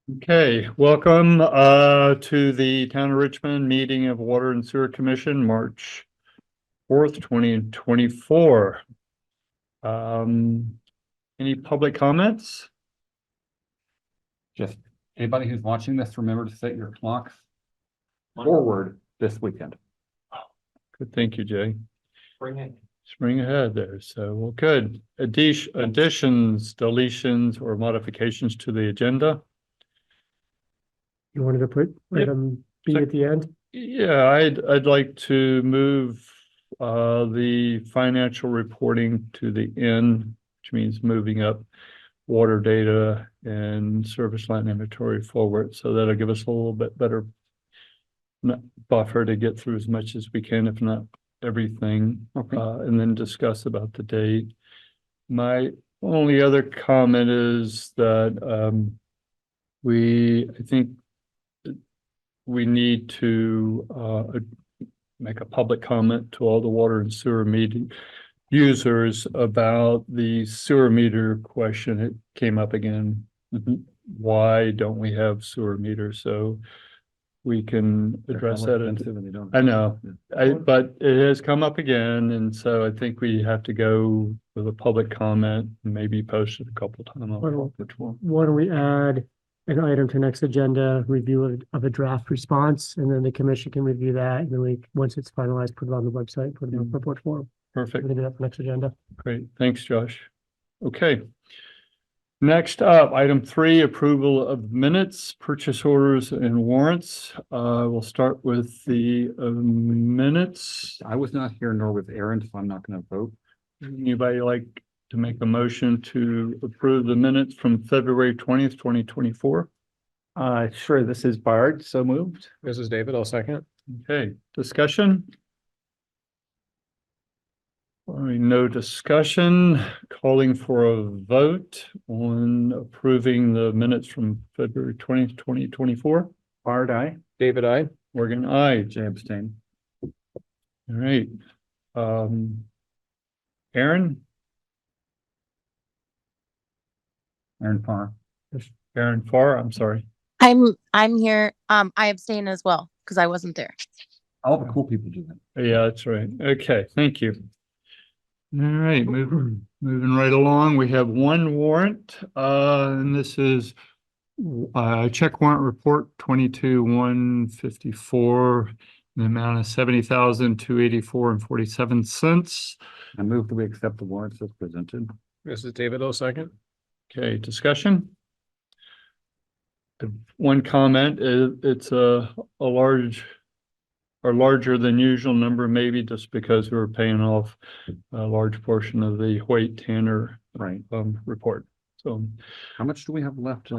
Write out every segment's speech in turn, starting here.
Okay, welcome to the Town of Richmond meeting of Water and Sewer Commission, March 4th, 2024. Any public comments? Just anybody who's watching this, remember to set your clocks forward this weekend. Good, thank you, Jay. Bring it. Spring ahead there, so well, good. Additions, deletions, or modifications to the agenda? You wanted to put Yep. item B at the end? Yeah, I'd like to move the financial reporting to the end, which means moving up water data and service line inventory forward. So that'll give us a little bit better buffer to get through as much as we can, if not everything, and then discuss about the date. My only other comment is that I think we need to make a public comment to all the water and sewer meeting users about the sewer meter question. It came up again. Why don't we have sewer meters? So we can address that. I know, but it has come up again, and so I think we have to go with a public comment and maybe post it a couple times. Why don't we add an item to next agenda, review of a draft response, and then the commission can review that, and then we, once it's finalized, put it on the website, put it on the report form. Perfect. We're gonna do that for next agenda. Great. Thanks, Josh. Okay. Next up, item 3, approval of minutes, purchase orders, and warrants. We'll start with the minutes. I was not here, nor was Aaron, so I'm not going to vote. Anybody like to make a motion to approve the minutes from February 20th, 2024? Sure, this is Bard, so moved. This is David, I'll second. Okay, discussion? No discussion, calling for a vote on approving the minutes from February 20th, 2024. Bard, aye. David, I. Morgan, aye. Jay abstain. All right. Aaron? Aaron Farr. Aaron Farr, I'm sorry. I'm here. I abstain as well because I wasn't there. All the cool people do that. Yeah, that's right. Okay, thank you. All right, moving right along. We have one warrant, and this is check warrant report 22-154, the amount of $70,284.47. I move that we accept the warrants as presented. This is David, I'll second. Okay, discussion. One comment is it's a larger than usual number, maybe just because we were paying off a large portion of the Hoyt Tanner report. So How much do we have left?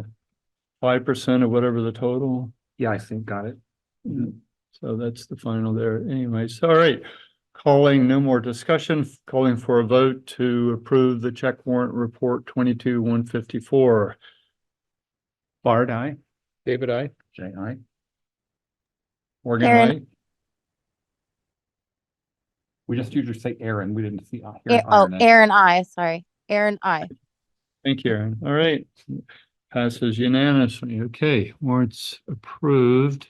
5% of whatever the total. Yeah, I think got it. So that's the final there. Anyways, all right. No more discussion, calling for a vote to approve the check warrant report 22-154. Bard, aye. David, I. Jay, aye. Morgan, Aaron. aye. We just usually say Aaron. We didn't see. Aaron, I. Sorry, Aaron, I. Thank you, Aaron. All right. Passes unanimously. Okay, warrants approved.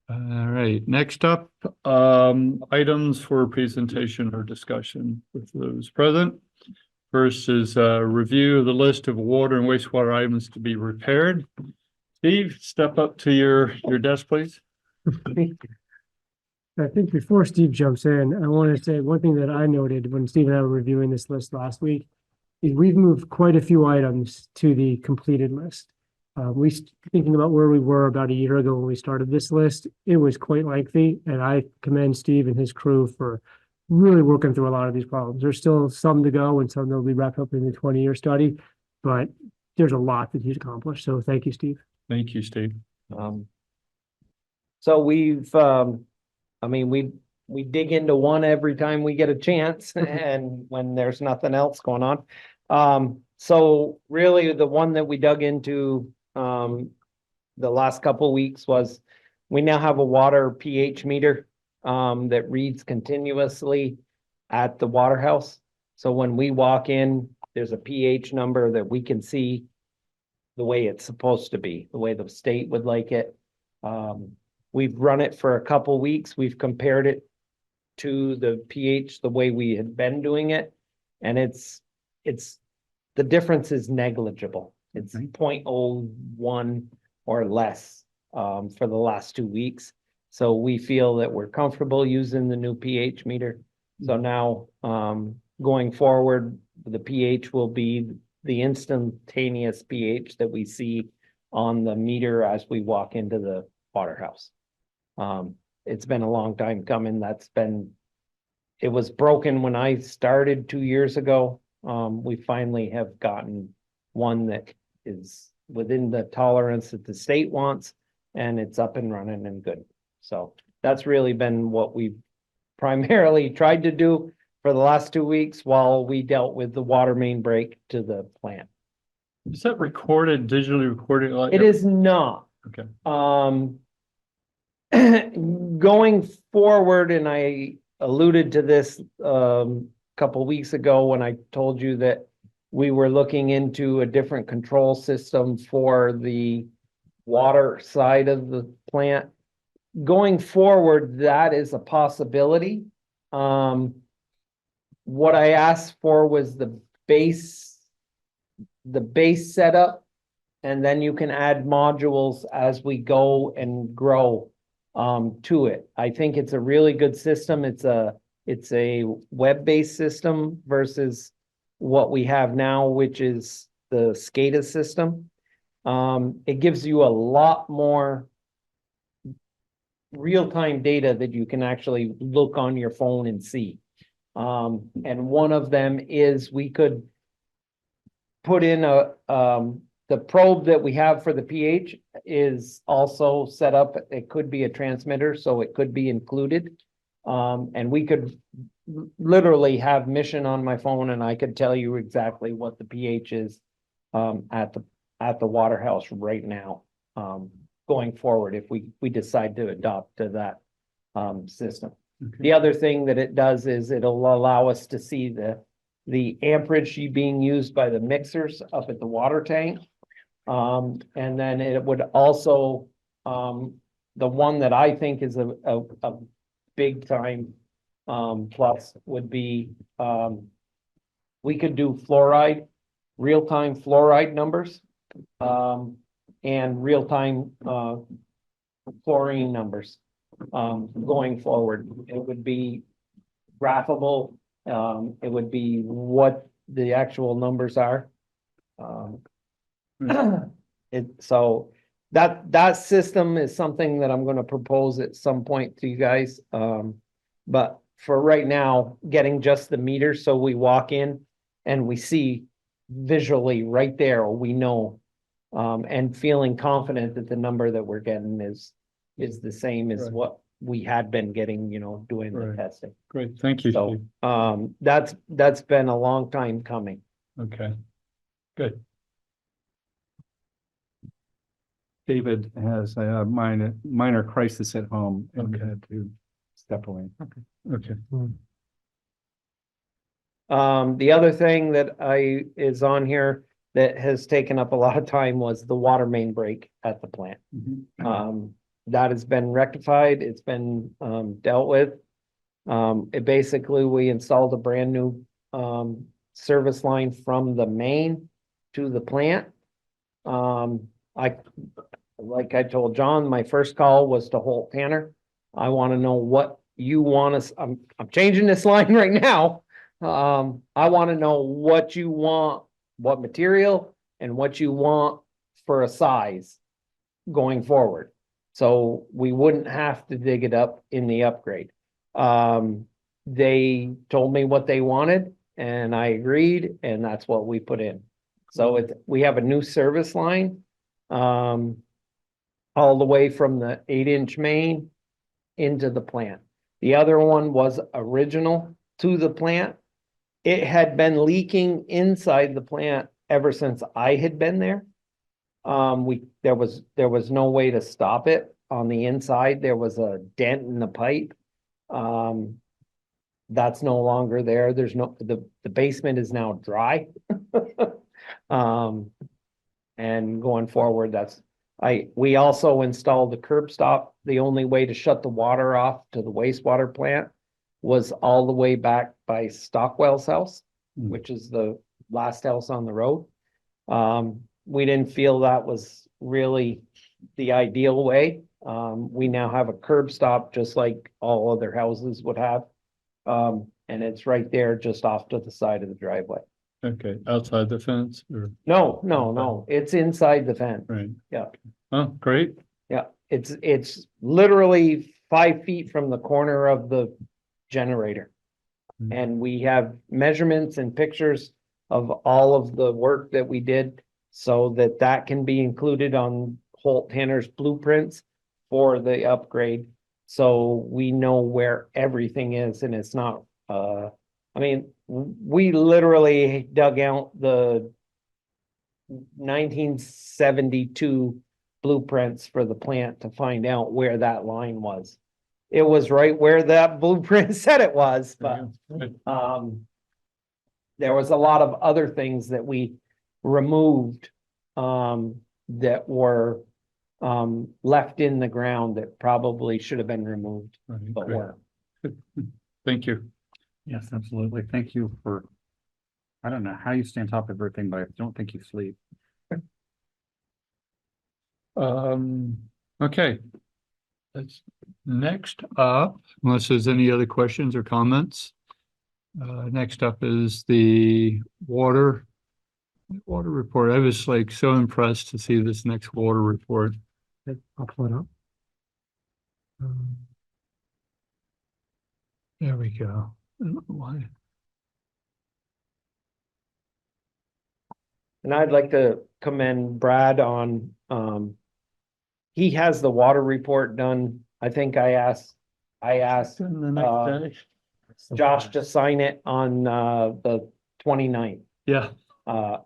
All right, next up, items for presentation or discussion with those present. First is a review of the list of water and wastewater items to be repaired. Steve, step up to your desk, please. I think before Steve jumps in, I want to say one thing that I noted when Steve and I were reviewing this list last week is we've moved quite a few items to the completed list. Thinking about where we were about a year ago when we started this list, it was quite lengthy, and I commend Steve and his crew for really working through a lot of these problems. There's still some to go and some that'll be wrapped up in the 20-year study, but there's a lot that he's accomplished. So thank you, Steve. Thank you, Steve. So we've, we dig into one every time we get a chance and when there's nothing else going on. So really the one that we dug into, the last couple of weeks was we now have a water pH meter, that reads continuously at the water house. So when we walk in, there's a pH number that we can see the way it's supposed to be, the way the state would like it. We've run it for a couple weeks. We've compared it to the pH, the way we had been doing it. And the difference is negligible. It's Okay. 0.01 or less, for the last 2 weeks. So we feel that we're comfortable using the new pH meter. So now, going forward, the pH will be the instantaneous pH that we see on the meter as we walk into the water house. It's been a long time coming. It was broken when I started 2 years ago. We finally have gotten one that is within the tolerance that the state wants, and it's up and running and good. So that's really been what we've primarily tried to do for the last 2 weeks while we dealt with the water main break to the plant. Is that recorded, digitally recorded? Like It is not. Okay. Going forward, and I alluded to this, couple weeks ago when I told you that we were looking into a different control system for the water side of the plant. Going forward, that is a possibility. What I asked for was the base setup, and then you can add modules as we go and grow to it. I think it's a really good system. It's a web-based system versus what we have now, which is the SCADA system. It gives you a lot more real-time data that you can actually look on your phone and see. And one of them is we could put in the probe that we have for the pH is also set up. It could be a transmitter, so it could be included. And we could literally have Mission on my phone, and I could tell you exactly what the pH is at the water house right now. Going forward, if we decide to adopt to that system. Okay. The other thing that it does is it'll allow us to see the amperage being used by the mixers up at the water tank. And then it would also, the one that I think is a big time plus would be, we could do fluoride, real-time fluoride numbers, and real-time chlorine numbers. Going forward, it would be graphable. It would be what the actual numbers are. So that system is something that I'm going to propose at some point to you guys. But for right now, getting just the meter, so we walk in and we see visually right there, or we know, and feeling confident that the number that we're getting is the same as Right. what we had been getting, doing the Right. testing. Great, thank you, So, Steve. that's been a long time coming. Okay, good. David has a minor crisis at home and Okay. had to step away. Okay, The other thing that is on here that has taken up a lot of time was the water main break at the plant. That has been rectified. It's been, dealt with. We installed a brand new, service line from the main to the plant. Like I told John, my first call was to Holt Tanner. I want to know what you want us, I'm changing this line right now. I want to know what you want, what material and what you want for a size going forward. So we wouldn't have to dig it up in the upgrade. They told me what they wanted and I agreed, and that's what we put in. So we have a new service line, all the way from the 8-inch main into the plant. The other one was original to the plant. It had been leaking inside the plant ever since I had been there. There was no way to stop it on the inside. There was a dent in the pipe. That's no longer there. The basement is now dry. And going forward, we also installed the curb stop. The only way to shut the water off to the wastewater plant was all the way back by Stockwell's house, Mm. which is the last house on the road. We didn't feel that was really the ideal way. We now have a curb stop just like all other houses would have. And it's right there just off to the side of the driveway. Okay, outside the fence or, No, it's inside the fence. right? Yeah. Oh, great. Yeah, it's literally 5 feet from the corner of the generator. Mm. And we have measurements and pictures of all of the work that we did so that that can be included on Holt Tanner's blueprints for the upgrade. So we know where everything is and it's not, I mean, we literally dug out the 1972 blueprints for the plant to find out where that line was. It was right where that blueprint said it was, but there was a lot of other things that we removed that were left in the ground that probably should have been removed, Right, but great. weren't. Thank you. Yes, absolutely. Thank you for, I don't know how you stay on top of everything, but I don't think you sleep. Okay. That's next up, unless there's any other questions or comments. Next up is the water report. I was like so impressed to see this next water report. I'll pull it up. There we go. I don't know why. And I'd like to commend Brad on, he has the water report done. I think I asked And the next day? Josh to sign it on, the 29th. Yeah.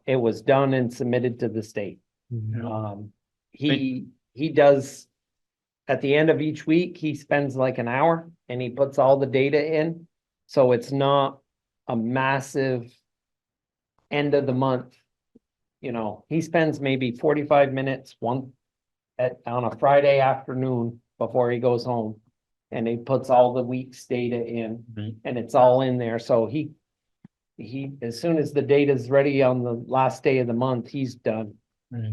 It was done and submitted to the state. Yeah. He does, at the end of each week, he spends like an hour and he puts all the data in. So it's not a massive end of the month. You know, he spends maybe 45 minutes on a Friday afternoon before he goes home. And he puts all the week's data in Right. and it's all in there. So he, as soon as the data's ready on the last day of the month, he's done. Right.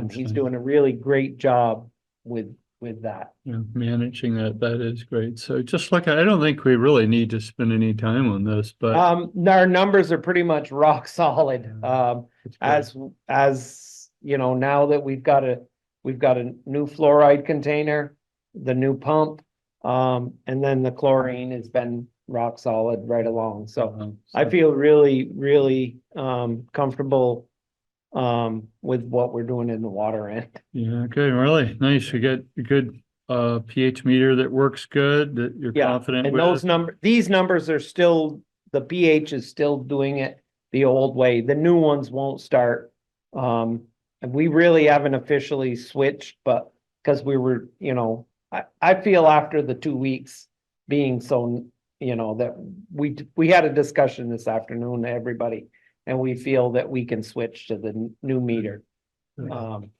He's Excellent. doing a really great job with that. Yeah, managing that is great. So just like, I don't think we really need to spend any time on this, but Our numbers are pretty much rock solid. it's great. As you know, now that we've got a new fluoride container, the new pump, and then the chlorine has been rock solid right along. So I feel really, really, comfortable, with what we're doing in the water end. Yeah, okay, really nice. You get a good pH meter that works good, that you're Yeah, confident and those with. these numbers are still, the pH is still doing it the old way. The new ones won't start. And we really haven't officially switched, but because we were, you know, I feel after the 2 weeks being so, you know, that we had a discussion this afternoon, everybody, and we feel that we can switch to the new meter. And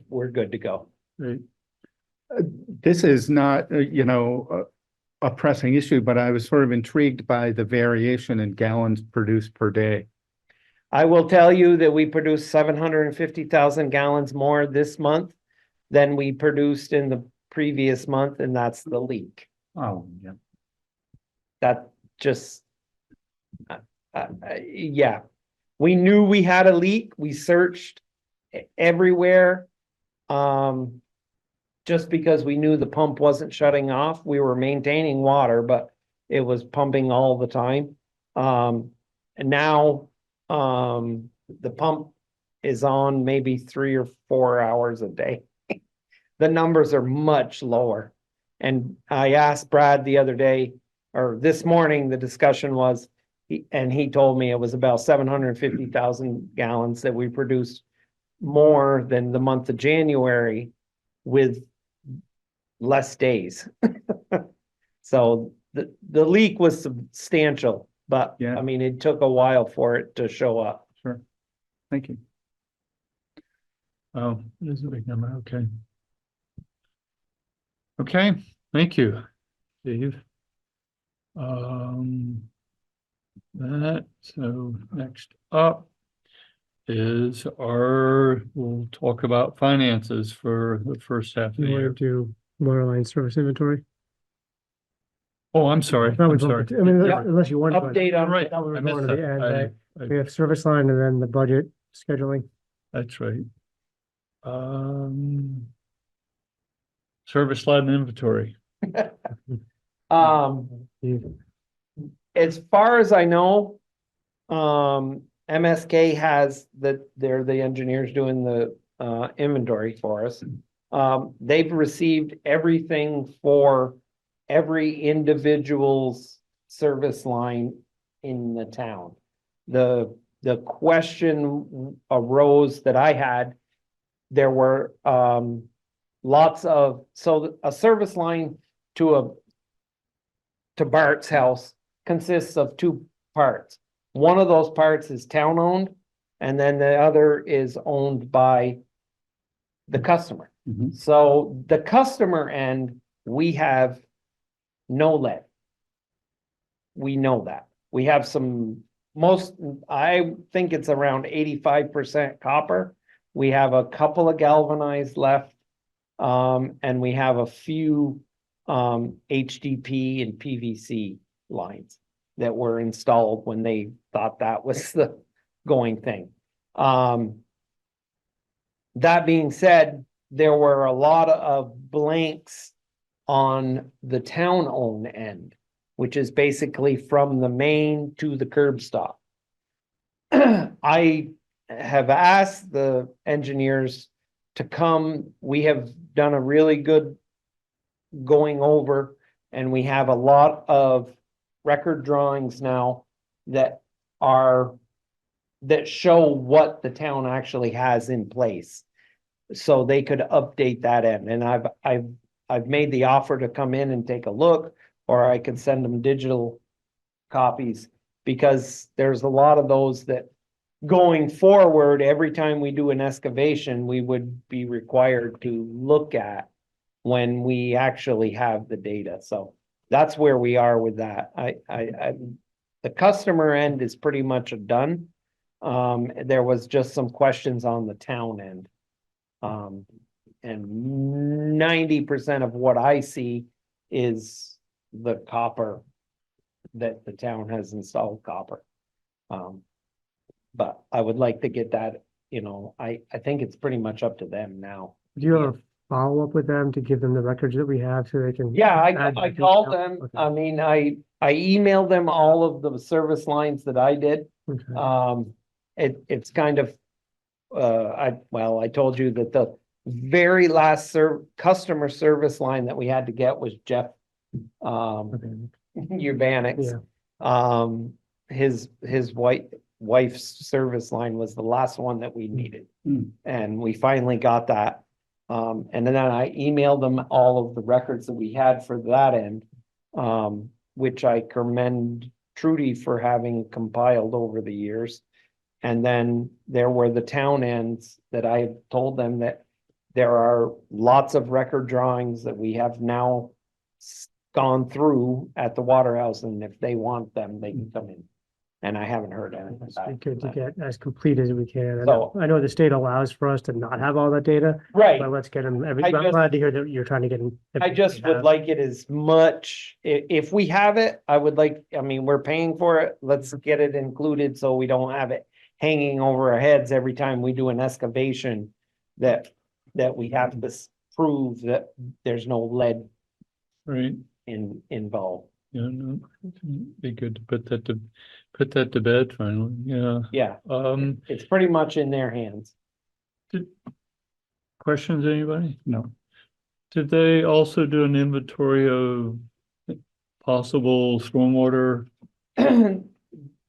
we're good to go. Great. This is not, a pressing issue, but I was sort of intrigued by the variation in gallons produced per day. I will tell you that we produced 750,000 gallons more this month than we produced in the previous month, and that's the leak. Oh, yeah. That just, yeah. We knew we had a leak. We searched everywhere. Just because we knew the pump wasn't shutting off, we were maintaining water, but it was pumping all the time. And now, the pump is on maybe 3 or 4 hours a day. The numbers are much lower. And I asked Brad the other day, or this morning, the discussion was, and he told me it was about 750,000 gallons that we produced more than the month of January with less days. So the leak was substantial, but Yeah. I mean, it took a while for it to show up. Sure. Thank you. Oh, it is a big number, okay. Okay, thank you, Steve. So next up is we'll talk about finances for the first half of the You want year. to do water line service inventory? Oh, I'm sorry, That I'm was sorry. I mean, Yeah. unless you want to. Update on. Right, That was I going missed to the that. end, right? I- We have service line and then the budget scheduling. That's right. Service line inventory. You- As far as I know, MSK has they're the engineers doing the inventory for us. They've received everything for every individual's service line in the town. The question arose that I had, there were lots of, so a service line to Bart's house consists of two parts. One of those parts is town-owned, and then the other is owned by the customer. Mhm. So the customer end, we have no lead. We know that. We have I think it's around 85% copper. We have a couple of galvanized left. And we have a few HDP and PVC lines that were installed when they thought that was the going thing. That being said, there were a lot of blanks on the town-owned end, which is basically from the main to the curb stop. I have asked the engineers to come. We have done a really good going over, and we have a lot of record drawings now that show what the town actually has in place. So they could update that end, and I've made the offer to come in and take a look, or I could send them digital copies, because there's a lot of those that going forward, every time we do an excavation, we would be required to look at when we actually have the data. So that's where we are with that. The customer end is pretty much done. There was just some questions on the town end. And 90% of what I see is the copper that the town has installed copper. But I would like to get that, I think it's pretty much up to them now. Do you have a follow-up with them to give them the records that we have so they can? Yeah, add I the called detail? them. Okay. I mean, I emailed them all of the service lines that I did. Okay. It's kind of, I told you that the very last customer service line that we had to get was Jeff, Okay. Urbanix. His wife's service line was the last one that we needed. And we finally got that. And then I emailed them all of the records that we had for that end, which I commend Trudy for having compiled over the years. And then there were the town ends that I told them that there are lots of record drawings that we have now gone through at the Waterhouse, and if they want them, they can come in. And I haven't heard anything It's back. good to from them. get as complete as we can. So- I know the state allows for us to not have all that data, Right. but let's get them. I'm I just- glad to hear that you're trying to get them. I just would like it as much, if we have it, I would like, I mean, we're paying for it, let's get it included so we don't have it hanging over our heads every time we do an excavation that we have to prove that there's no lead Right, involved. yeah, no, be good to put that to bed finally, yeah. Yeah, Um, it's pretty much in their hands. questions, anybody? No. Did they also do an inventory of possible stormwater?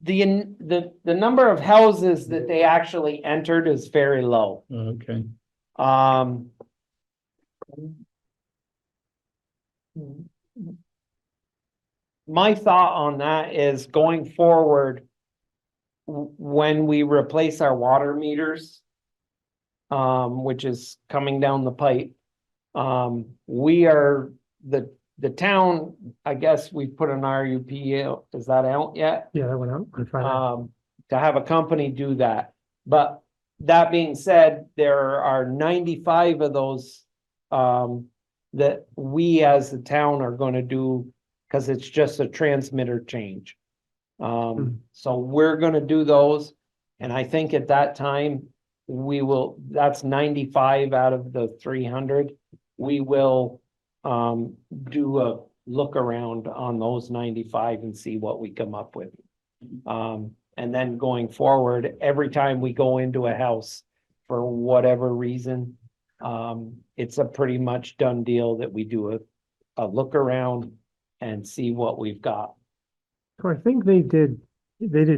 The number of houses that they actually entered is very low. Okay, My thought on that is going forward, when we replace our water meters, which is coming down the pipe. We are, the town, I guess we put an RUP out, is that out yet? Yeah, that went out on Friday. To have a company do that. But that being said, there are 95 of those that we as the town are gonna do, because it's just a transmitter change. So we're gonna do those, and I think at that time, we will, that's 95 out of the 300. We will do a look around on those 95 and see what we come up with. And then going forward, every time we go into a house for whatever reason, it's a pretty much done deal that we do a look around and see what we've got. I think they did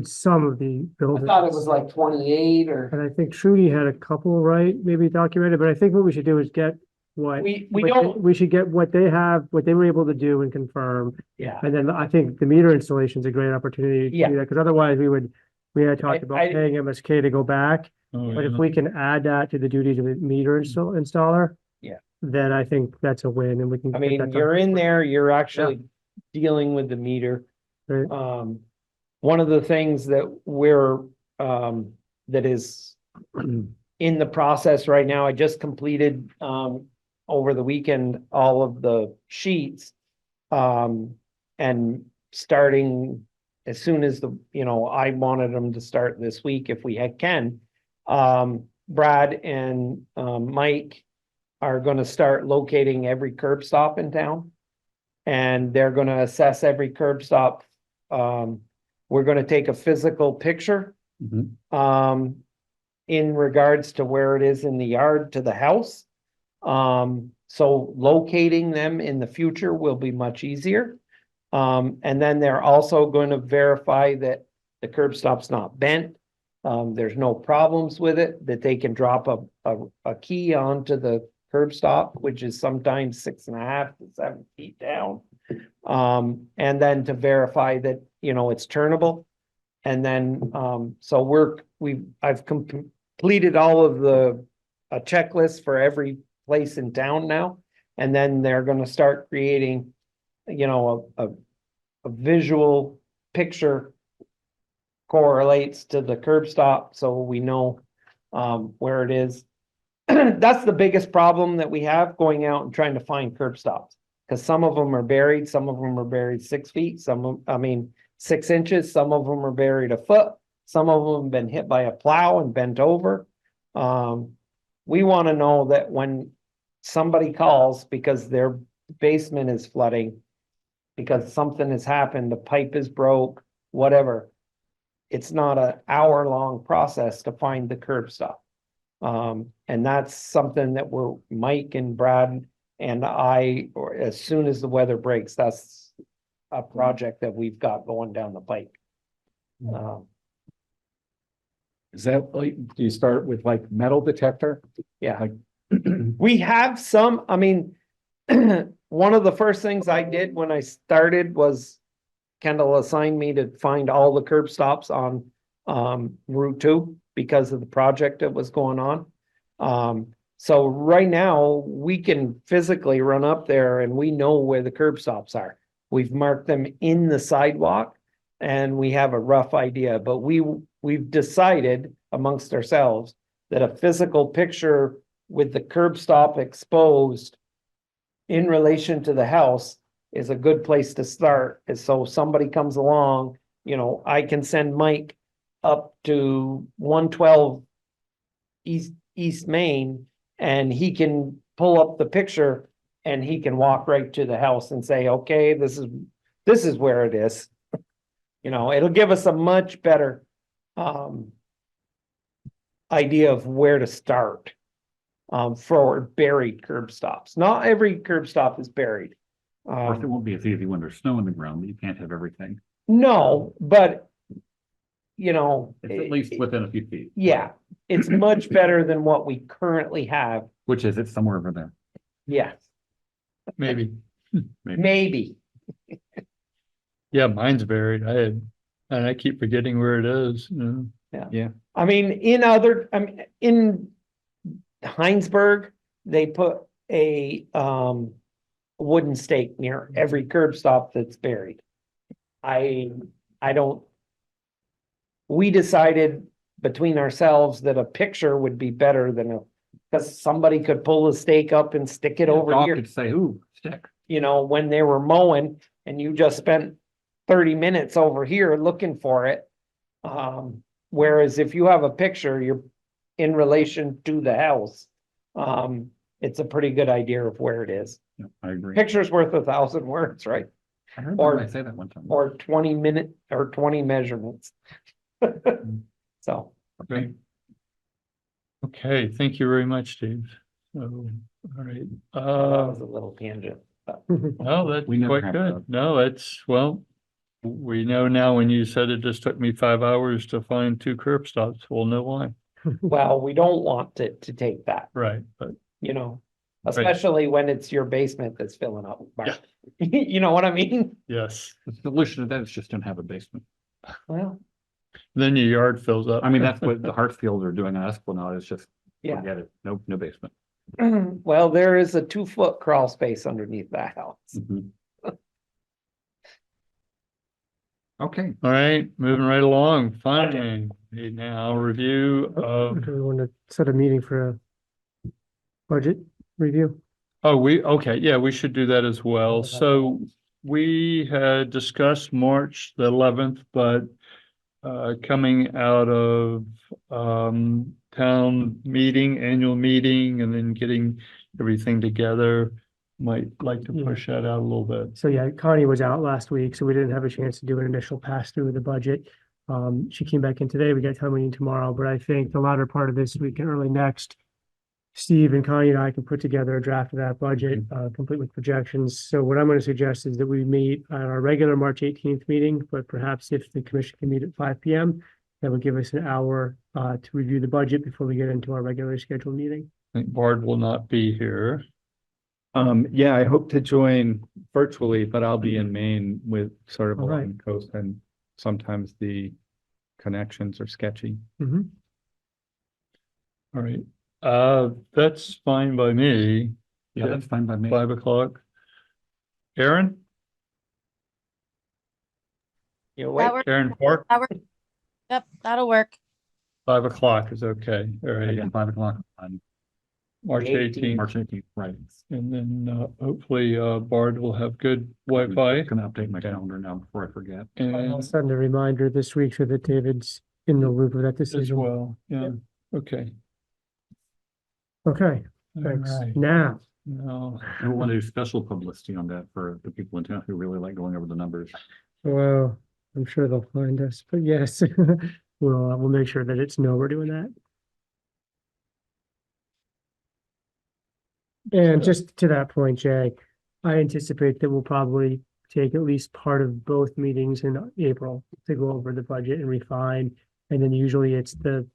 some of the I buildings. thought it was like 28 or, And I think Trudy had a couple, right, maybe documented, but I think what we should do is get what. we what they- don't, We should get what they have, what they were able to do and confirm. yeah. And then I think the meter installation is a great opportunity to Yeah. do that, because otherwise we had talked about I- paying MSK to go back. Oh, But if yeah. we can add that to the duties of a meter installer. Yeah. Then I think that's a win and we can. I get mean, that done. you're in there, you're actually dealing with the meter. Right. One of the things that we're, that is in the process right now, I just completed, over the weekend, all of the sheets. And starting as soon as I wanted them to start this week if we can. Brad and, Mike are gonna start locating every curb stop in town. And they're gonna assess every curb stop. We're gonna take a physical picture. Mhm. In regards to where it is in the yard to the house. So locating them in the future will be much easier. And then they're also going to verify that the curb stop's not bent. There's no problems with it, that they can drop a key onto the curb stop, which is sometimes 6.5 to 7 feet down. And then to verify that, it's turnable. And then, so I've completed all of a checklist for every place in town now. And then they're gonna start creating, a visual picture correlates to the curb stop, so we know, where it is. That's the biggest problem that we have going out and trying to find curb stops. Cause some of them are buried, some of them are buried 6 feet, 6 inches, some of them are buried a foot, some of them have been hit by a plow and bent over. We want to know that when somebody calls because their basement is flooding, because something has happened, the pipe is broke, whatever, it's not an hour-long process to find the curb stop. And that's something that Mike and Brad and I, or as soon as the weather breaks, that's a project that we've got going down the pike. Is that, like, do you start with like metal detector? Yeah, Like, we have some, one of the first things I did when I started was Kendall assigned me to find all the curb stops on Route 2 because of the project that was going on. So right now we can physically run up there and we know where the curb stops are. We've marked them in the sidewalk and we have a rough idea, but we've decided amongst ourselves that a physical picture with the curb stop exposed in relation to the house is a good place to start. And so somebody comes along, I can send Mike up to 112 East Main and he can pull up the picture and he can walk right to the house and say, okay, this is where it is. It'll give us a much better idea of where to start for buried curb stops. Not every curb stop is buried. Of course, it won't be as easy when there's snow on the ground, but you can't have everything. No, but It's at least within a few feet. yeah, it's much better than what we currently have. Which is, it's somewhere over there. Yeah, Maybe. maybe. Yeah, mine's buried. And I keep forgetting where it is, In Heinsberg, they put a, wooden stake near every curb stop that's buried. I don't. We decided between ourselves that a picture would be better than because somebody could pull the stake up and stick it over Dog here, could say, ooh, stick. you know, when they were mowing and you just spent 30 minutes over here looking for it. Whereas if you have a picture, you're in relation to the house. It's a pretty good idea of where it is. Yeah, I agree. Picture's worth 1,000 words, right? I heard or- somebody say that one time. Or 20 measurements. So, Okay. Okay, thank you very much, Steve. So, all right. that was a little tangent. No, that's We never quite have good. that. No, it's, well, we know now when you said it just took me 5 hours to find 2 curb stops, we'll know why. Well, we don't want it to take that, Right, but you know, especially when it's your basement that's filling up. Yeah. You know what I mean? yes, The solution to that is just don't have a basement. Well, then your yard fills up. I mean, that's what the Hartsfield are doing on Esplanade, is just yeah. forget it. No basement. Well, there is a 2-foot crawl space underneath that house. Mhm. Okay, All right, moving right along, fine. Now review of, Do we want to set a meeting for a budget review? okay, yeah, we should do that as well. So we had discussed March the 11th, but coming out of town meeting, annual meeting, and then getting everything together, might like to Yeah. push that out a little bit. So yeah, Connie was out last week, so we didn't have a chance to do an initial pass through of the budget. She came back in today. We got town meeting tomorrow, but I think the latter part of this week and early next, Steve and Connie and I can put together a draft of that budget, complete with projections. So what I'm going to suggest is that we meet at our regular March 18th meeting, but perhaps if the commission can meet at 5 p.m., that would give us an hour to review the budget before we get into our regularly scheduled meeting. I think Bard will not be here. Yeah, I hope to join virtually, but I'll be in Maine with sort of All right. along the coast, and sometimes the connections are sketchy. Mhm. All right, that's fine by me. yeah, that's fine by me. 5 o'clock. Aaron, You That awake? works. Aaron Park, Yep, that'll work. 5 o'clock is okay. All right, Again, 5 o'clock on March 18th. March 18th, right. And then hopefully Bard will have good Wi-Fi I'm gonna update my calendar now before I forget. I'll and send a reminder this week so that David's in the loop of that as decision. well. Yeah, okay. Okay, All thanks. right. Now, Now, And we want to do special publicity on that for the people in town who really like going over the numbers. well, I'm sure they'll find us, but yes, we'll make sure that it's know we're doing that. And just to that point, Jay, I anticipate that we'll probably take at least part of both meetings in April to go over the budget and refine. And then usually it's the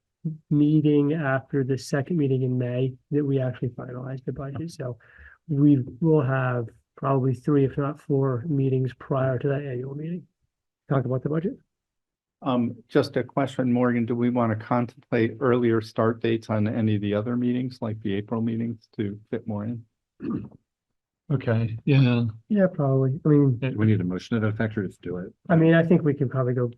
meeting after the second meeting in May that we actually finalize the budget. So we will have probably 3, if not 4 meetings prior to that annual meeting. Talk about the budget. Just a question, Morgan, do we want to contemplate earlier start dates on any of the other meetings, like the April meetings, to fit more in? okay, yeah, Yeah, probably. I mean, Do we need a motion to that effect or just do it? I think we can probably go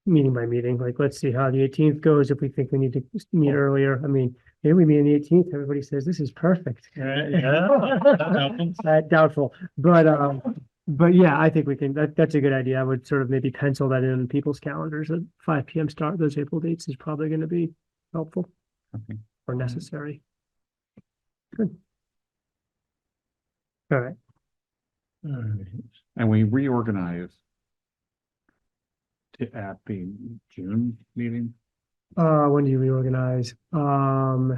meeting by meeting. Like, let's see how the 18th goes. If we think we need to meet earlier, I mean, maybe we meet on the 18th. Everybody says this is perfect. that happens. Doubtful, but yeah, I think we can, that's a good idea. I would sort of maybe pencil that in people's calendars at 5 p.m. start. Those April dates is probably going to be helpful Okay. or necessary. Good. All right. All right. And we reorganize at the June meeting. When do you reorganize? I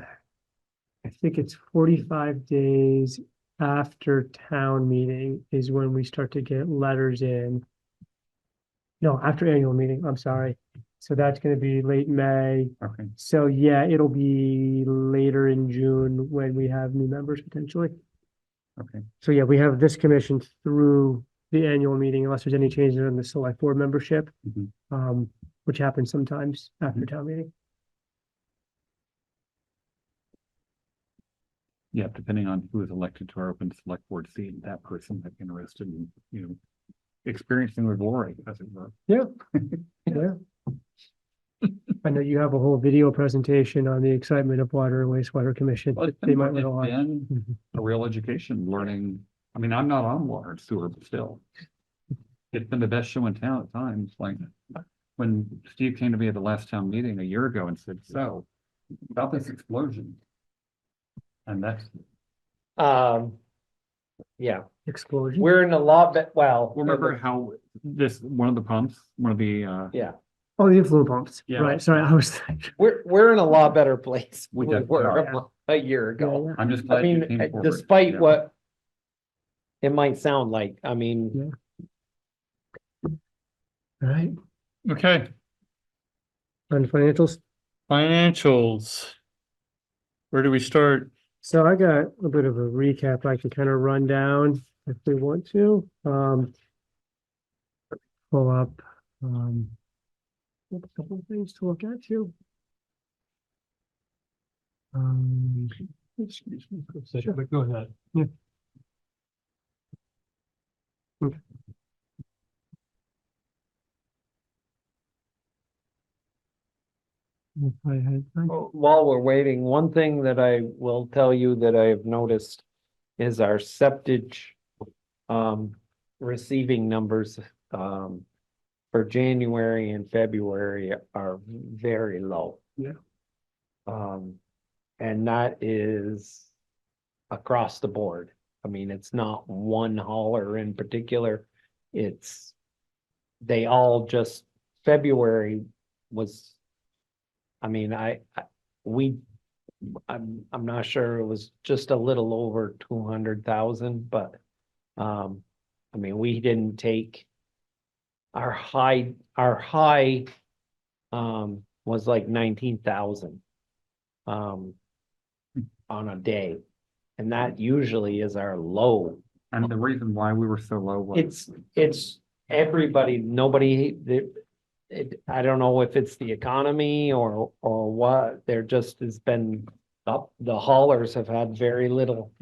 think it's 45 days after town meeting is when we start to get letters in. No, after annual meeting, I'm sorry. So that's gonna be late May. Okay. So yeah, it'll be later in June when we have new members potentially. Okay. So yeah, we have this commission through the annual meeting unless there's any changes in the select board membership. Mhm. Which happens sometimes after town meeting. Yeah, depending on who is elected to our open select board seat, that person might be interested in, experiencing the glory, as it were. Yeah. I know you have a whole video presentation on the excitement of Water and Wastewater Commission. Well, it's They might been want to watch. been a real education, learning. I mean, I'm not on water and sewer, but still. It's been the best show in town at times, like when Steve came to me at the last town meeting a year ago and said, so, about this explosion. And that's, Yeah, Explosion. we're in a lot, but, well. remember how one of the pumps, one of the, Yeah, Oh, the inflow pumps. Yeah. Right, sorry, I was. we're in a lot better place. We We definitely were are. a year Yeah, ago. yeah. I'm just I glad you mean, came forward. despite Yeah. what it might sound like, I mean, All right, Okay, on financials. financials. Where do we start? So I got a bit of a recap I can kind of run down if we want to. Pull up, a couple of things to look at too. Excuse me for a second, but go ahead. Yeah. Okay. If I had time. while we're waiting, one thing that I will tell you that I've noticed is our septic receiving numbers for January and February are very low. Yeah. And that is across the board. I mean, it's not one hauler in particular. They all just, February was, I mean, I'm not sure, it was just a little over 200,000, but, I mean, we didn't take our high, was like 19,000 on a day. And that usually is our low. And the reason why we were so low was. It's everybody, nobody, I don't know if it's the economy or what, there just has been, the haulers have had very little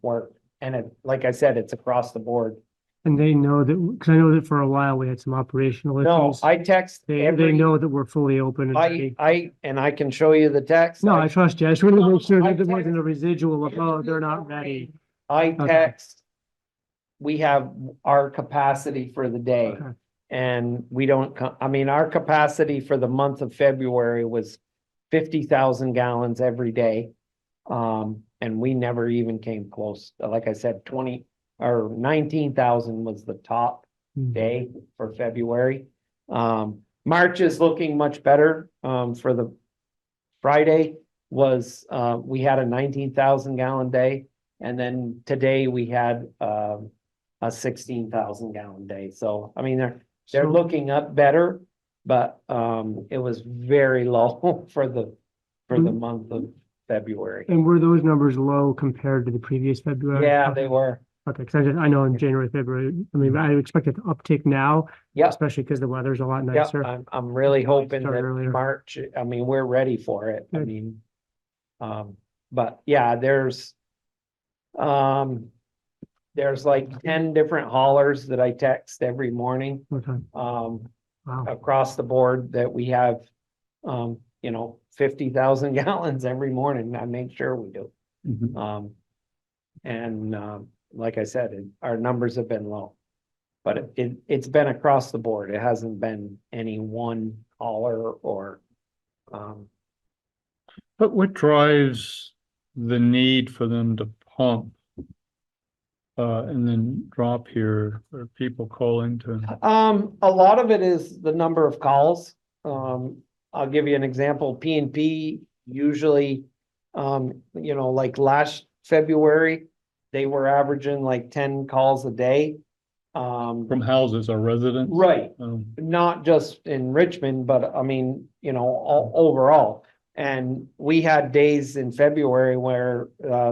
work. And it, like I said, it's across the board. And they know that, because I know that for a while we had some operational No, issues. I text They every, know that we're fully open. And ready. and I can show you the text. No, I trust you. I just wanted to make sure I that there wasn't text- a residual of, oh, they're not ready. I Okay. text. We have our capacity for the day. Okay. And we don't, I mean, our capacity for the month of February was 50,000 gallons every day. And we never even came close. Like I said, 19,000 was the top day for February. March is looking much better. For the Friday was, we had a 19,000 gallon day. And then today we had, a 16,000 gallon day. So, I mean, they're looking up better, but, it was very low for the month of February. And were those numbers low compared to the previous February? Yeah, Okay. they were. Okay, because I know in January, February, I mean, I expect it to uptick now, Yeah. especially because the weather's a lot Yeah, nicer. I'm really hoping Start that earlier. March, I mean, we're ready for it. I Good. mean, but yeah, there's like 10 different haulers that I text every morning, Okay. Wow. across the board that we have, 50,000 gallons every morning. I make sure we do. Mhm. Like I said, our numbers have been low. But it's been across the board. It hasn't been any one hauler or, But what drives the need for them to pump? And then drop here, are people calling to? a lot of it is the number of calls. I'll give you an example. P&P usually, like last February, they were averaging like 10 calls a day. From houses or residents? Right. Um, Not just in Richmond, but I mean, overall. And we had days in February where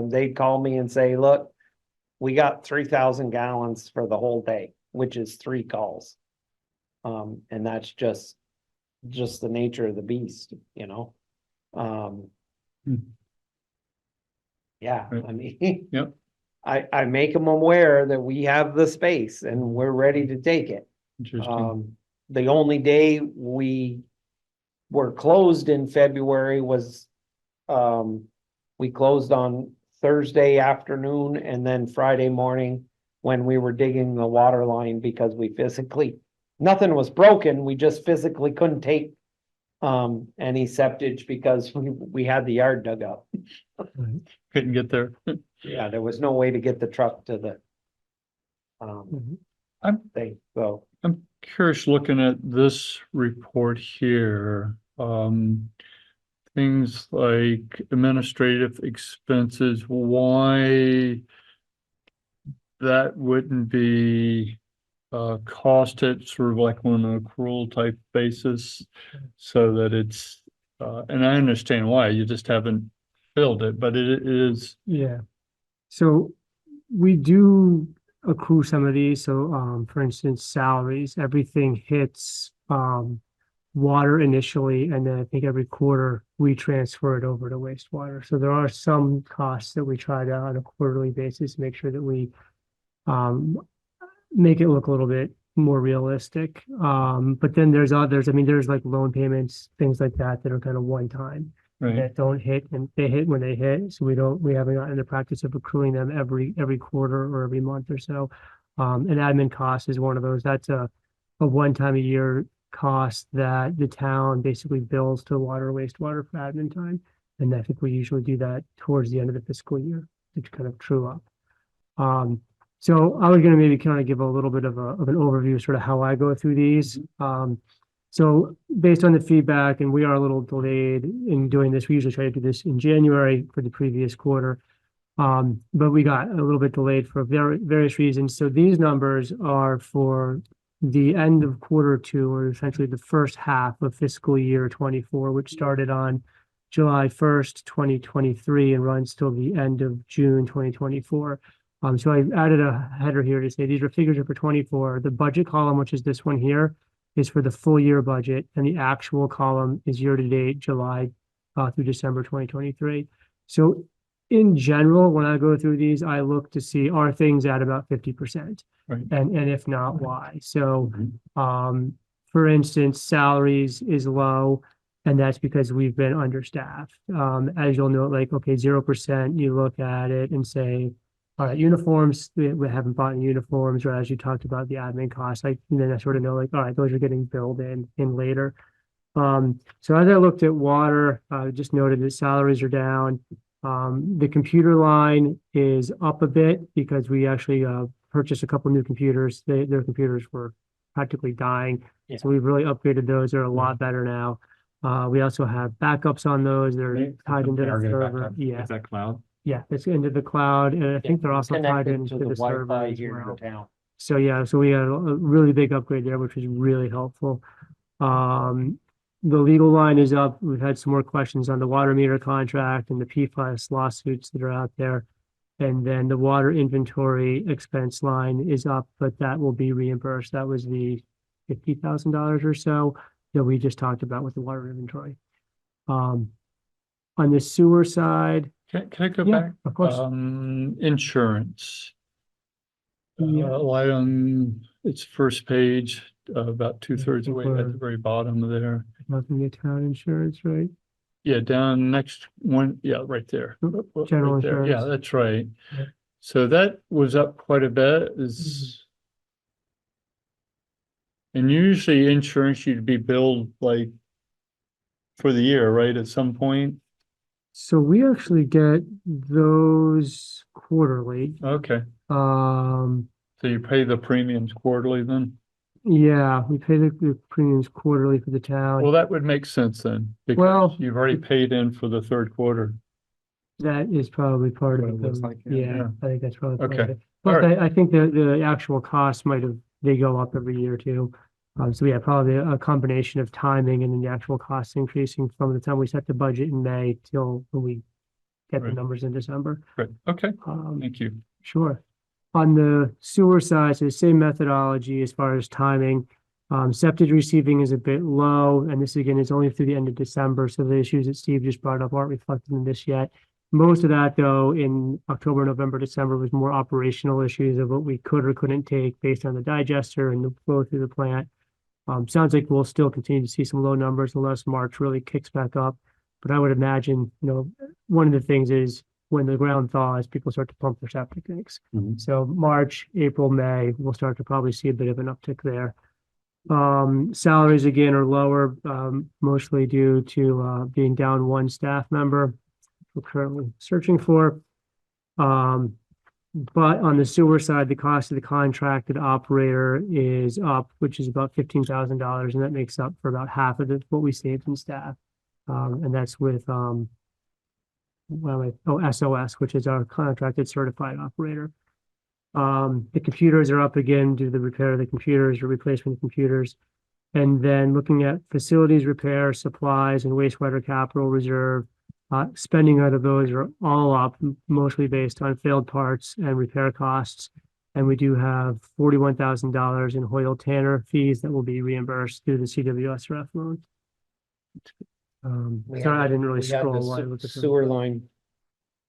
they'd call me and say, look, we got 3,000 gallons for the whole day, which is 3 calls. And that's just the nature of the beast. Yeah, Right. I mean. Yep. I make them aware that we have the space and we're ready to take it. Interesting. The only day we were closed in February was, we closed on Thursday afternoon and then Friday morning when we were digging the water line because we physically, nothing was broken, we just physically couldn't take any septage because we had the yard dug up. Couldn't get there. Yeah, there was no way to get the truck to the thing, so. I'm curious, looking at this report here, things like administrative expenses, why that wouldn't be costed sort of like on an accrual type basis so that it's, and I understand why, you just haven't filled it, but it is, Yeah. So we do accrue some of these. So, for instance, salaries, everything hits, water initially, and then I think every quarter we transfer it over to wastewater. So there are some costs that we try to on a quarterly basis, make sure that we, make it look a little bit more realistic. But then there's others, I mean, there's like loan payments, things like that, that are kind of one time. right, That don't hit, and they hit when they hit, so we haven't gotten in the practice of accruing them every quarter or every month or so. And admin cost is one of those, that's a one time a year cost that the town basically bills to water wastewater for admin time. And I think we usually do that towards the end of the fiscal year to kind of true up. So I was gonna maybe kind of give a little bit of an overview, sort of how I go through these. So based on the feedback, and we are a little delayed in doing this, we usually try to do this in January for the previous quarter. But we got a little bit delayed for various reasons. So these numbers are for the end of quarter two, or essentially the first half of fiscal year 24, which started on July 1st, 2023 and runs till the end of June 2024. So I added a header here to say these figures are for 24. The budget column, which is this one here, is for the full year budget, and the actual column is year to date, July through December 2023. So in general, when I go through these, I look to see, are things at about 50%? right. And if not, why? So, for instance, salaries is low, and that's because we've been understaffed. As you'll note, like, okay, 0%, you look at it and say, all right, uniforms, we haven't bought any uniforms, or as you talked about the admin costs, and then I sort of know, like, all right, those are getting billed in later. So as I looked at water, just noted that salaries are down. The computer line is up a bit because we actually purchased a couple new computers. Their computers were practically dying. Yeah. So we've really upgraded those. They're a lot better now. We also have backups on those. They're tied into the server. Yeah, Is that cloud? yeah, it's into the cloud. And I think they're also tied Connected into to the server Wi-Fi as here well. in town. So yeah, so we had a really big upgrade there, which was really helpful. The legal line is up. We've had some more questions on the water meter contract and the PFAS lawsuits that are out there. And then the water inventory expense line is up, but that will be reimbursed. That was the $50,000 or so that we just talked about with the water inventory. On the sewer side, Can I go yeah, back? of course. Insurance. Yeah. Light on its first page, about 2/3 away at the We're- very bottom of there. Nothing to town insurance, right? Yeah, down next one, yeah, right there. General Right there. Yeah, insurance. that's right. Yeah. So that was up quite a bit is. And usually insurance you'd be billed like for the year, right, at some point? So we actually get those quarterly. Okay, Um, so you pay the premiums quarterly then? yeah, we pay the premiums quarterly for the Well, town. that would make sense then, Well- because you've already paid in for the third quarter. That is probably part What of it looks it. like, yeah. Yeah, Yeah. I think that's probably part of Okay. it. Plus, All right. I think the actual costs they go up every year too. So yeah, probably a combination of timing and then the actual costs increasing from the time we set the budget in May till when we get the Right. numbers in December. Great, okay, Um, thank you. Sure. On the sewer side, so the same methodology as far as timing. Septic receiving is a bit low, and this again is only through the end of December, so the issues that Steve just brought up aren't reflected in this yet. Most of that, though, in October, November, December was more operational issues of what we could or couldn't take based on the digester and the flow through the plant. Sounds like we'll still continue to see some low numbers unless March really kicks back up. But I would imagine, one of the things is when the ground thaws, people start to pump their septic tanks. Mhm. So March, April, May, we'll start to probably see a bit of an uptick there. Salaries again are lower, mostly due to being down one staff member we're currently searching for. But on the sewer side, the cost of the contracted operator is up, which is about $15,000, and that makes up for about half of what we saved in staff. And that's with SOS, which is our contracted certified operator. The computers are up again due to the repair of the computers or replacement of computers. And then looking at facilities repair, supplies, and wastewater capital reserve, spending out of those are all up, mostly based on failed parts and repair costs. And we do have $41,000 in Hoyle Tanner fees that will be reimbursed through the CWSRF loan. Sorry, I didn't really We had scroll the while I looked at them, sewer line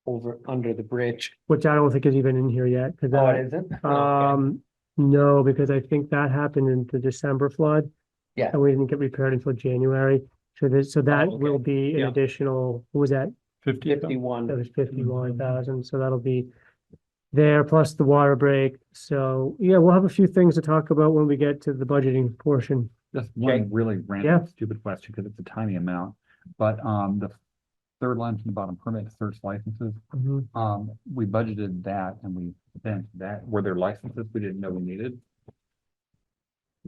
over under the bridge. which I don't think is even in here yet. 'Cause Oh, that- it isn't? No, because I think that happened in the December flood. Yeah. And we didn't get repaired until January. So that Oh, okay. will be an Yeah. additional, what was that? 51. That was 51,000, so that'll be there, plus the water break. So, yeah, we'll have a few things to talk about when we get to the budgeting portion. Just Okay. one really Yeah. random stupid question, because it's a tiny amount, but, the third line from the bottom, permit search licenses, we budgeted that and we spent that, were there licenses we didn't know we needed?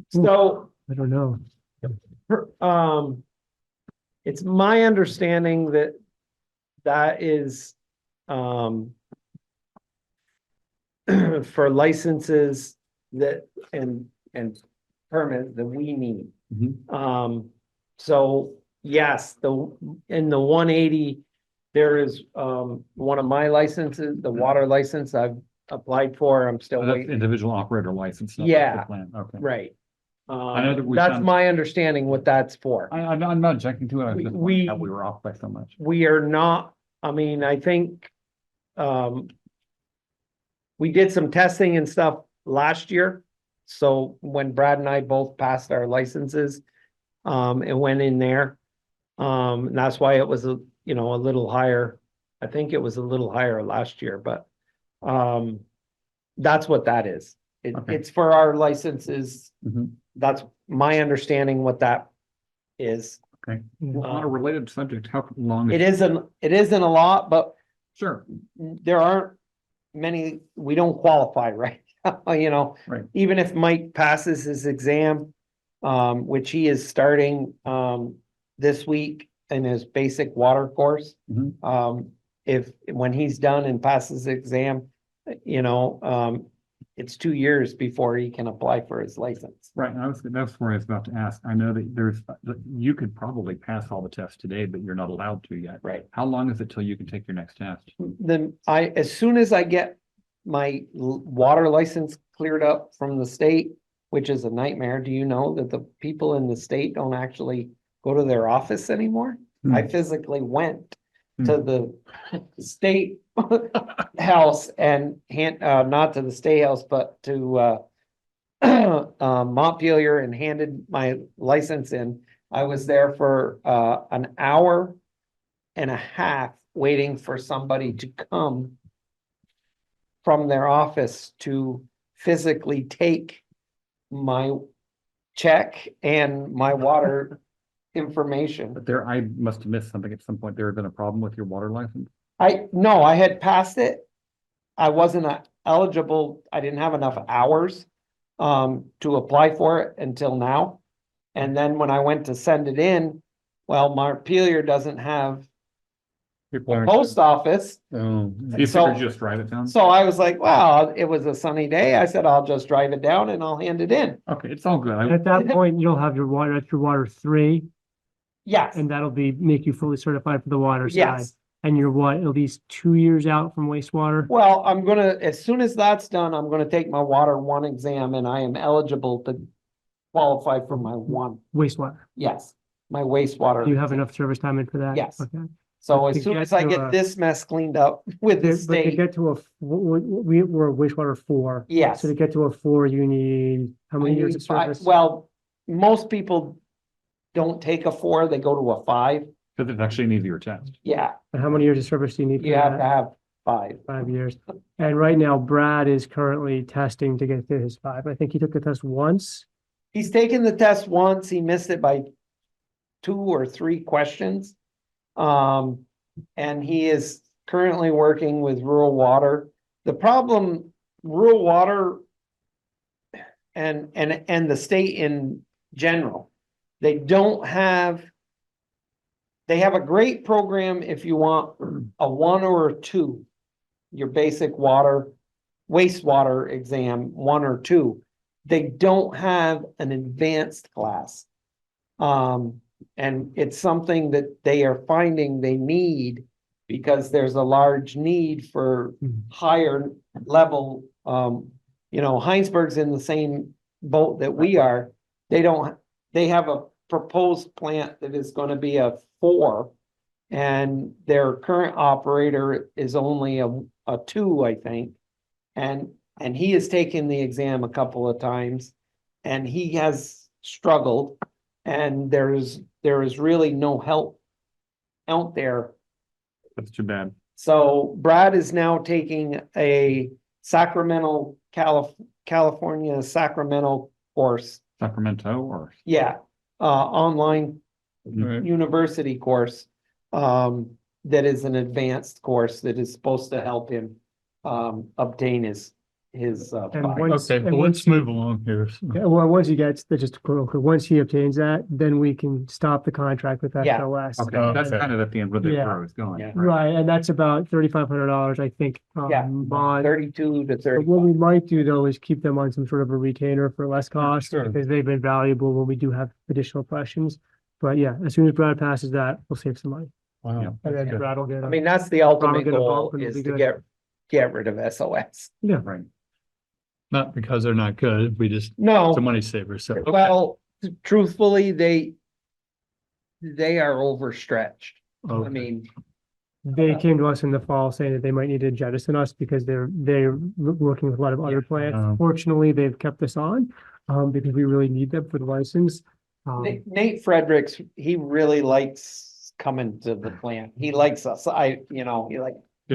So, I don't know. it's my understanding that that is, for licenses that, and permits that we need. So, yes, in the 180, there is, one of my licenses, the water license I've applied for, I'm still That's waiting. individual operator license. not the Yeah. plan. Okay. Right. know that we That's found- my understanding what that's for. I'm not objecting to it. I was just wondering how We- we were off by so much. We are not, I mean, I think, we did some testing and stuff last year. So when Brad and I both passed our licenses, it went in there. And that's why it was a little higher. I think it was a little higher last year, but, that's what that is. Okay. It's for our licenses. Mhm. That's my understanding what that is. Well, on a related subject, how long? It isn't a lot, but Sure, there aren't many, we don't qualify, right? Right. Even if Mike passes his exam, which he is starting, this week in his basic water course. Mhm. When he's done and passes the exam, it's 2 years before he can apply for his license. right. And that's where I was about to ask. I know that you could probably pass all the tests today, but you're not allowed to yet. Right. How long is it till you can take your next test? Then as soon as I get my water license cleared up from the state, which is a nightmare, do you know that the people in the state don't actually go to their office anymore? I physically went to the state house and not to the state house, but to Montpelier and handed my license in. I was there for an hour and a half waiting for somebody to come from their office to physically take my check and my water information. But I must have missed something at some point. There had been a problem with your water license? No, I had passed it. I wasn't eligible. I didn't have enough hours to apply for it until now. And then when I went to send it in, well, Montpelier doesn't have People a aren't- post office. Oh, You So- figured just drive it down? So I was like, well, it was a sunny day. I said, I'll just drive it down and I'll hand it in. Okay, it's all good. At that point, you'll have your water 3, Yes, and that'll make you fully certified for the water side. yes. And you're at least 2 years out from wastewater? Well, as soon as that's done, I'm gonna take my water 1 exam and I am eligible to qualify for my 1. Wastewater. Yes, my wastewater. Do you have enough service time in for that? Yes. Okay. So But as to soon get as I to get a- this mess cleaned up with the But to state, get to a, we're a wastewater 4. yes. So to get to a 4, you need how I many years need of five- service? Well, most people don't take a 4, they go to a 5. Because it's actually an easier test. Yeah, And how many years of service do you need for you have to that? have 5. 5 years. And right now Brad is currently testing to get to his 5. I think he took the test once. He's taken the test once, he missed it by 2 or 3 questions. And he is currently working with rural water. The problem, rural water and the state in general, they have a great program if you want a 1 or a 2, your basic wastewater exam, 1 or 2. They don't have an advanced class. And it's something that they are finding they need because there's a large need for higher level, Heinsberg's in the same boat that we are. They have a proposed plant that is gonna be a 4. And their current operator is only a 2, I think. And he has taken the exam a couple of times and he has struggled. And there is really no help out there. That's too bad. So Brad is now taking a California Sacramento course. Sacramento or? Yeah, online Right. university course. That is an advanced course that is supposed to help him obtain his And 5. once- Okay, and well, let's once you- move along here. So- Yeah, well, once he gets, just once he obtains that, then we can stop the contract with Yeah. SOS. Okay, Oh, that's okay. kind of at the end where the Yeah. arrow is going. Yeah. Right, and that's about $3,500, I think. Yeah, Bond. 32 to But 30. what we might do though is keep them on some sort of a retainer for less cost sure. because they've been valuable when we do have additional questions. But yeah, as soon as Brad passes that, we'll save some money. Wow. Yeah. And then Okay. Brad will get I a, mean, that's the ultimate get a bump goal and it'll is be to good. get rid of SOS. Right. Not because they're not good, we just, No, it's a money saver, so. okay. well, truthfully, they are overstretched. I Okay. mean, they came to us in the fall saying that they might need to jettison us because they're working with a lot of other plants. Oh. Fortunately, they've kept us on, because we really need them for the license. Nate Fredericks, he really likes coming to the plant. He likes us. he like. You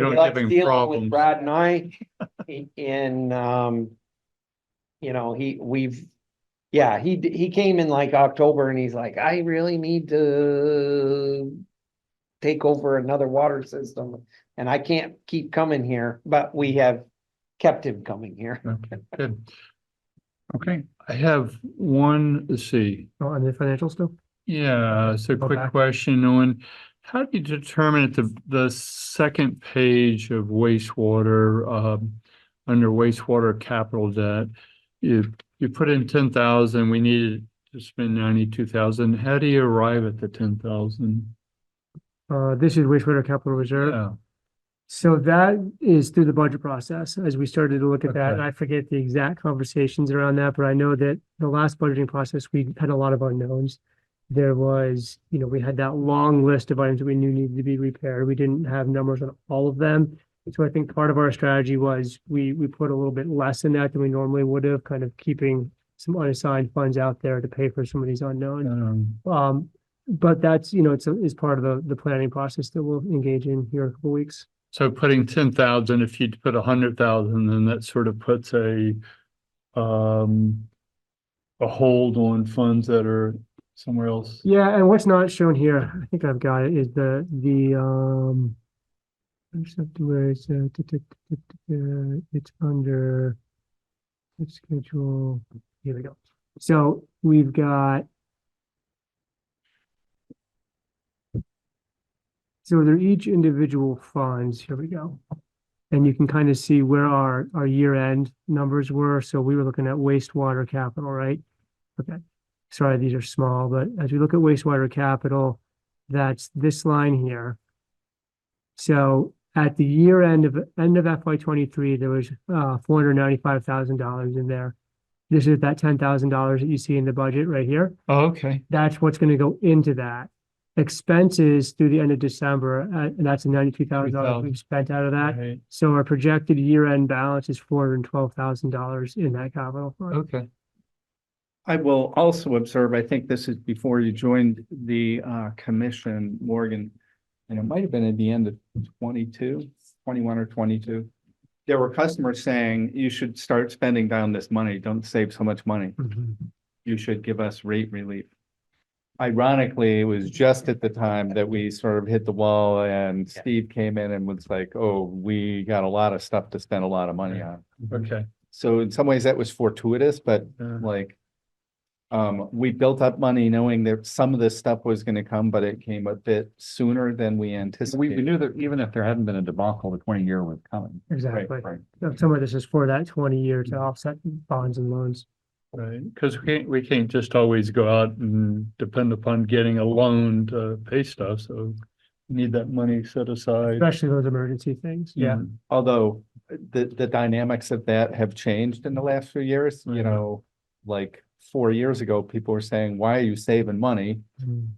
don't he likes give him dealing with problems. Brad and I, he came in like October and he's like, I really need to take over another water system and I can't keep coming here, but we have kept him coming here. Okay, good. Okay. I have one, let's see. Oh, and the financial stuff? Yeah, so Go quick back. question on how do you determine at the second page of wastewater, under wastewater capital debt, you put in 10,000, we needed to spend 92,000. How do you arrive at the 10,000? This is wastewater capital reserve. Yeah, So that is through the budget process as we started to look at that. Okay. And I forget the exact conversations around that, but I know that the last budgeting process, we had a lot of unknowns. There was, we had that long list of items that we knew needed to be repaired. We didn't have numbers on all of them. So I think part of our strategy was we put a little bit less in that than we normally would have, kind of keeping some unassigned funds out there to pay for some of these unknowns. But that's, it's part of the planning process that we'll engage in here in a couple weeks. so putting 10,000, if you'd put 100,000, then that sort of puts a hold on funds that are somewhere else. Yeah, and what's not shown here, I think I've got it, is where it's it's under the schedule. Here we go. So we've got. So they're each individual funds. Here we go. And you can kind of see where our year-end numbers were. So we were looking at wastewater capital, right? Okay. Sorry, these are small, but as we look at wastewater capital, that's this line here. So at the year end of FY23, there was $495,000 in there. This is that $10,000 that you see in the budget right here. Oh, okay. That's what's going to go into that. expenses through the end of December, and that's a $92,000 $2,000. we've spent out of that. Right. So our projected year-end balance is $412,000 in that capital fund. Okay. I will also observe, I think this is before you joined the commission, Morgan, and it might have been at the end of 21 or 22. There were customers saying, you should start spending down this money, don't save so much money. Mhm. You should give us rate relief. Ironically, it was just at the time that we sort of hit the wall and Steve came in and was like, oh, we got a lot of stuff to spend a lot of money on. Okay. So in some ways that was fortuitous, but Yeah. like, we built up money knowing that some of this stuff was gonna come, but it came a bit sooner than we We anticipated. knew that even if there hadn't been a debacle, the 20-year was coming. Exactly. Right. Some of this is for that 20-year to offset bonds and loans. Right, because we can't just always go out and depend upon getting a loan to pay stuff, so we need that money set aside. Especially those emergency things. Yeah. Although the dynamics of that have changed in the last few years, you Mhm. know, like 4 years ago, people were saying, why are you saving money?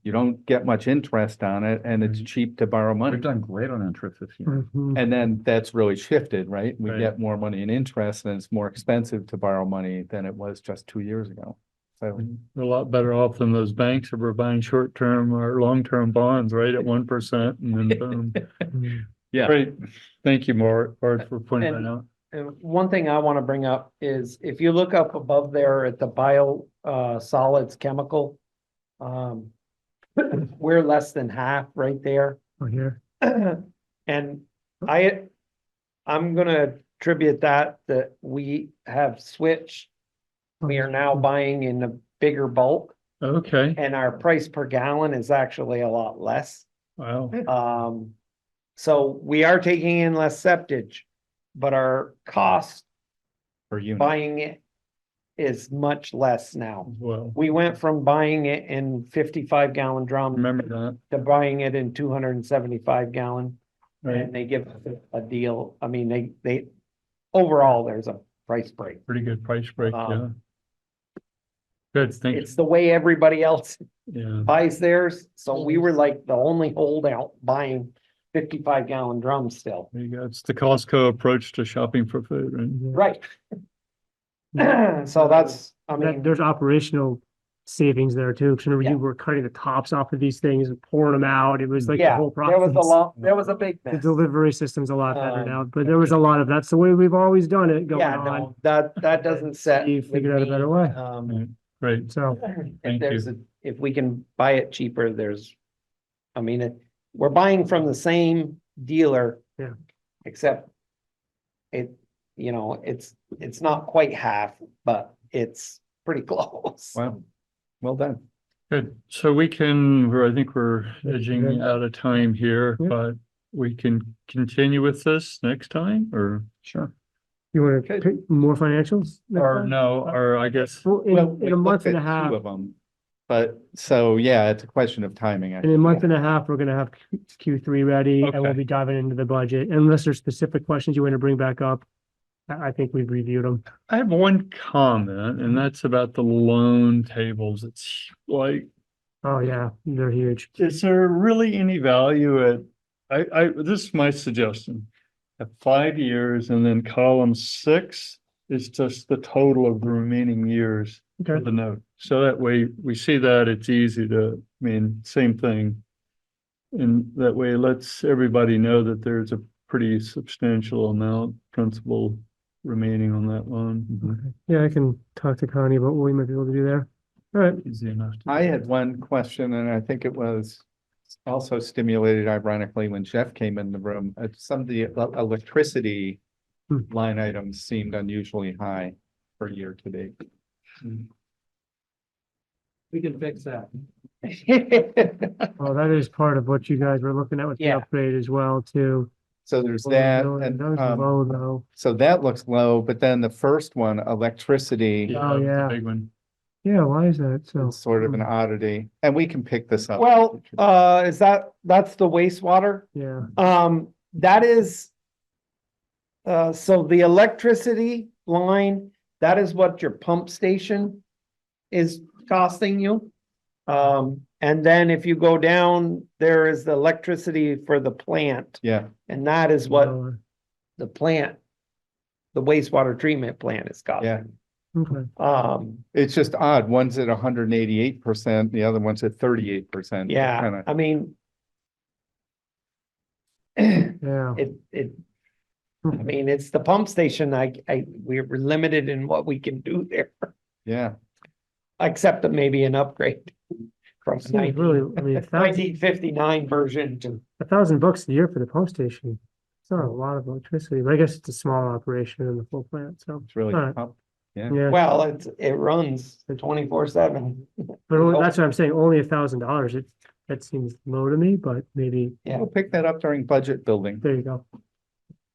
You don't get much interest on it and it's cheap to borrow money. We've done great on interest this year. Mhm. And then that's really shifted, right? We Right. get more money in interest and it's more expensive to borrow money than it was just 2 years ago. So, We're a lot better off than those banks that were buying short-term or long-term bonds, right, at 1%, and then boom. Mhm. yeah. Great, thank you, Mark, for pointing that And- out. And one thing I want to bring up is if you look up above there at the bio solids chemical, we're less than half right there. Oh, here. And I'm gonna attribute that we have switched. We are now buying in a bigger bulk Okay, and our price per gallon is actually a lot less. wow, So we are taking in less septage, but our cost Per unit. buying it is much less now. well, We went from buying it in 55-gallon drum remember that, to buying it in 275-gallon. right, And they give us a deal. I mean, they overall, there's a price break. pretty good price break, yeah. Um, Good, thank you, It's the way everybody else yeah, buys theirs. So we were like the only holdout buying 55-gallon drums still. there you go, it's the Costco approach to shopping for food, right? Right. So that's, I mean, There's operational savings there too, because remember Yeah. you were cutting the tops off of these things and pouring them out. It was like the yeah, whole there was a process. lot, there was a big The mess. delivery system's a lot better now, Um, but there was a lot of, that's the way we've always done it going Yeah, on. no, that doesn't set. You with figured out a me. better way. Great, So, Thank If we can buy it cheaper, I mean, we're buying from the same dealer. Yeah. Except it's not quite half, but it's pretty close. Wow. Well done. good, so I think we're edging out of time here, Yeah. but we can continue with this next time, or? Sure. you want Okay. to pick more financials? next Or time? no, or I guess, Well, Well, in we a month looked and a at half, two of them, but so, yeah, it's a question of timing. I in a think. month and a half, we're gonna have Q3 ready and we'll Okay. be diving into the budget. Unless there's specific questions you want to bring back up. I think we've reviewed them. I have one comment, and that's about the loan tables, it's like, Oh, yeah, they're huge. is there really any value at, this is my suggestion. At 5 years and then column 6 is just the total of the remaining years Okay. of the note. So that way we see that it's easy to, I mean, same thing. And that way it lets everybody know that there's a pretty substantial amount principal remaining on that loan. Yeah, I can talk to Connie about what we might be able to do there. All right. Easy enough. to I do. had one question, and I think it was also stimulated ironically when Jeff came in the room. Some of the electricity Hmm. line items seemed unusually high for year to date. We can fix that. Well, that is part of what you guys were looking at with the Yeah. upgrade as well, too. So there's that, That and was low, though. so that looks low, but then the first one, electricity, Yeah, Oh, that's a yeah. big one. Yeah, why is that? So. is sort of an oddity, and we can pick this up. Well, that's the wastewater. Yeah, That is. So the electricity line, that is what your pump station is costing you. And then if you go down, there is the electricity for the plant, Yeah, and that is what Uh, the plant, the wastewater treatment plant is yeah. costing. Okay, It's just odd. One's at 188%, the other one's at 38%. yeah, I mean. yeah. I mean, it's the pump station, we're limited in what we can do there, Yeah, except that maybe an upgrade. From Seems really, I mean, nineteen 59 version to, $1,000 a year for the pump station. It's not a lot of electricity, but I guess it's a small operation in the full plant, so. it's really, Alright. tough. Yeah, well, it runs 24/7. but that's what I'm saying, only $1,000. That seems low to me, but maybe, We'll pick that up during budget building. there you go.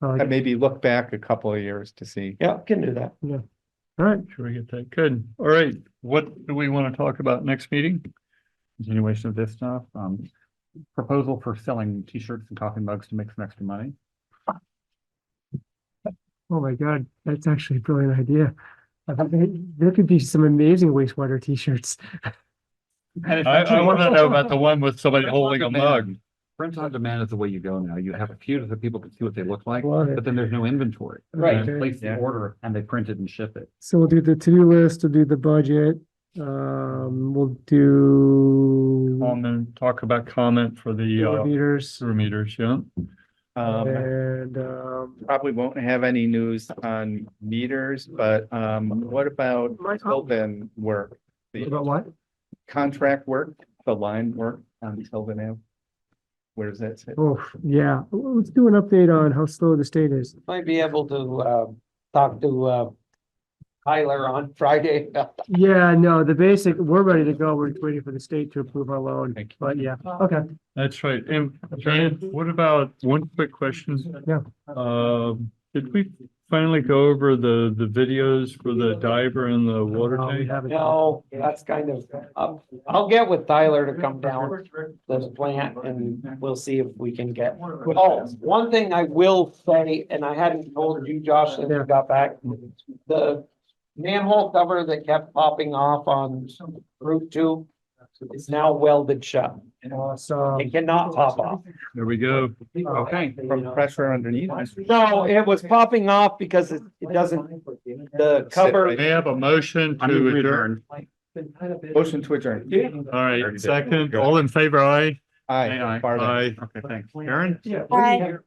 I like And it. maybe look back a couple of years to see. Yeah, can do that. All right, Should we get that? Good. All right. What do we want to talk about next meeting? Continuation of this stuff, proposal for selling t-shirts and coffee mugs to make some extra money. oh my God, that's actually a brilliant idea. There could be some amazing wastewater t-shirts. I want to know about the one with somebody holding a mug. Print on demand is the way you go now. You have a few so that people can see what they look like, Love it. but then there's no inventory. Right. You place the Yeah. order and they print it and ship it. So we'll do the to-do list, we'll do the budget, we'll do Then talk about comment for the sewer meters, sewer meters, yeah. and, Probably won't have any news on meters, but what about Sylvan work? The about what? contract work, the line work on Sylvan Ave? Where does that sit? Oh, yeah, let's do an update on how slow the state is. Might be able to, talk to, Tyler on Friday. Yeah, no, the basic, we're ready to go, we're just waiting for the state to approve our loan, Thank you. but yeah, okay. That's right. And Brian, what about one quick question? Yeah. Did we finally go over the videos for the diver and the water We tank? haven't. No, that's kind of, I'll get with Tyler to come down to the plant and we'll see if we can get. Oh, one thing I will say, and I hadn't told you, Josh, since you got back, the manhole cover that kept popping off on Route 2 is now welded shut. So, It cannot pop off. There we go. Okay, from pressure underneath. No, it was popping off because it doesn't, the cover. May I have a motion I mean, to adjourn? Motion to adjourn. All right, second, all in favor, aye? Aye. Aye. Bartlett. Aye. Okay, thanks. Aaron? yeah. Bye.